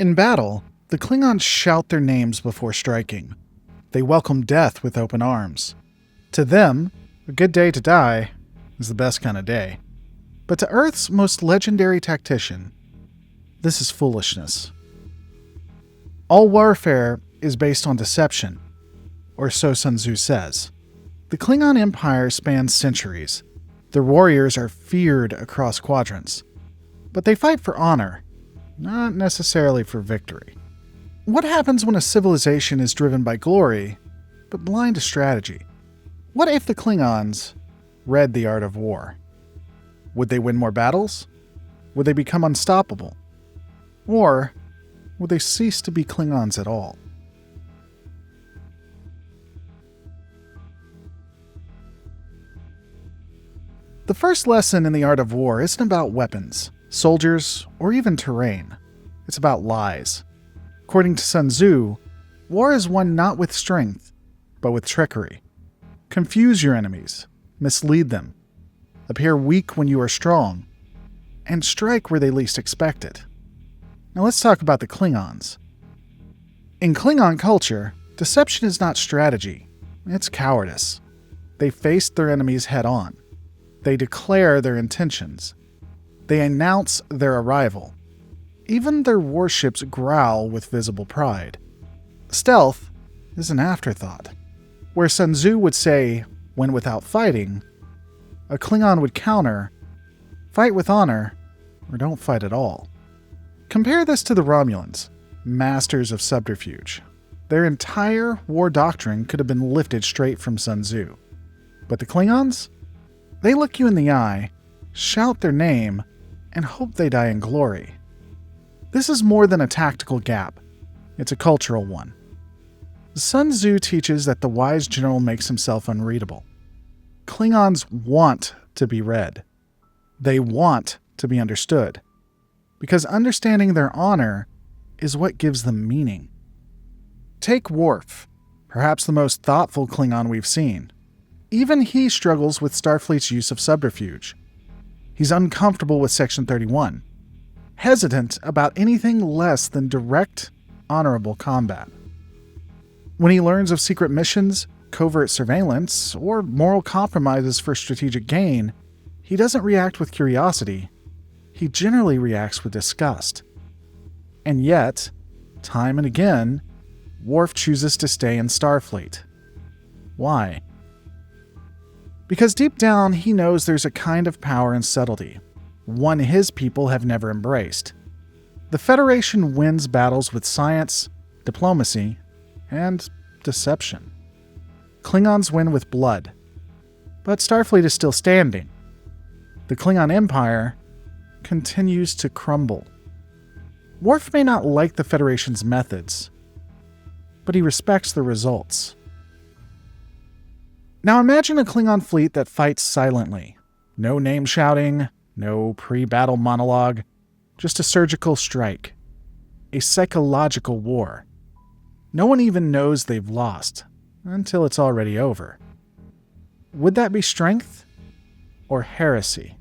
In battle, the Klingons shout their names before striking. They welcome death with open arms. To them, a good day to die is the best kind of day. But to Earth's most legendary tactician, this is foolishness. All warfare is based on deception, or so Sun Tzu says. The Klingon Empire spans centuries. Their warriors are feared across quadrants. But they fight for honor, not necessarily for victory. What happens when a civilization is driven by glory, but blind to strategy? What if the Klingons read the art of war? Would they win more battles? Would they become unstoppable? Or would they cease to be Klingons at all? The first lesson in the art of war isn't about weapons, soldiers, or even terrain. It's about lies. According to Sun Tzu, war is won not with strength, but with trickery. Confuse your enemies, mislead them, appear weak when you are strong, and strike where they least expect it. Now let's talk about the Klingons. In Klingon culture, deception is not strategy, it's cowardice. They face their enemies head on. They declare their intentions. They announce their arrival. Even their warships growl with visible pride. Stealth is an afterthought. Where Sun Tzu would say, when without fighting, a Klingon would counter, fight with honor, or don't fight at all. Compare this to the Romulans, masters of subterfuge. Their entire war doctrine could have been lifted straight from Sun Tzu. But the Klingons? They look you in the eye, shout their name, and hope they die in glory. This is more than a tactical gap. It's a cultural one. Sun Tzu teaches that the wise general makes himself unreadable. Klingons want to be read. They want to be understood. Because understanding their honor is what gives them meaning. Take Worf, perhaps the most thoughtful Klingon we've seen. Even he struggles with Starfleet's use of subterfuge. He's uncomfortable with Section 31, hesitant about anything less than direct, honorable combat. When he learns of secret missions, covert surveillance, or moral compromises for strategic gain, he doesn't react with curiosity. He generally reacts with disgust. And yet, time and again, Worf chooses to stay in Starfleet. Why? Because deep down, he knows there's a kind of power and subtlety, one his people have never embraced. The Federation wins battles with science, diplomacy, and deception. Klingons win with blood, but Starfleet is still standing. The Klingon Empire continues to crumble. Worf may not like the Federation's methods, but he respects the results. Now imagine a Klingon fleet that fights silently. No name shouting, no pre-battle monologue, just a surgical strike. A psychological war. No one even knows they've lost, until it's already over. Would that be strength or heresy?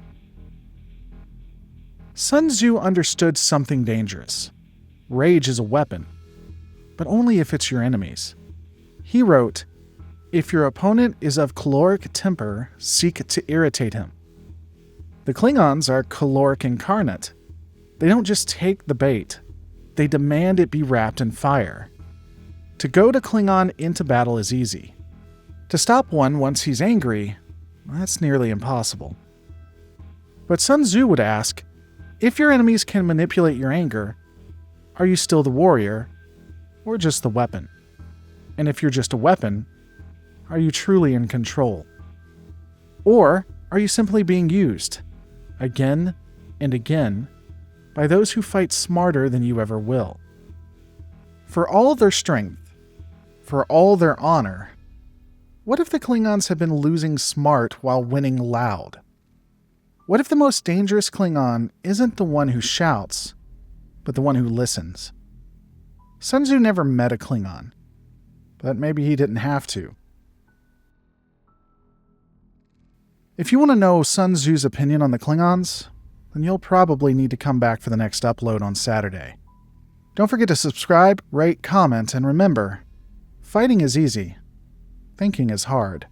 Sun Tzu understood something dangerous. Rage is a weapon, but only if it's your enemies. He wrote, "If your opponent is of caloric temper, seek to irritate him." The Klingons are caloric incarnate. They don't just take the bait, they demand it be wrapped in fire. To goad a Klingon into battle is easy. To stop one once he's angry, that's nearly impossible. But Sun Tzu would ask, if your enemies can manipulate your anger, are you still the warrior, or just the weapon? And if you're just a weapon, are you truly in control? Or are you simply being used, again and again, by those who fight smarter than you ever will? For all their strength, for all their honor, what if the Klingons have been losing smart while winning loud? What if the most dangerous Klingon isn't the one who shouts, but the one who listens? Sun Tzu never met a Klingon, but maybe he didn't have to. If you want to know Sun Tzu's opinion on the Klingons, then you'll probably need to come back for the next upload on Saturday. Don't forget to subscribe, rate, comment, and remember, fighting is easy. Thinking is hard.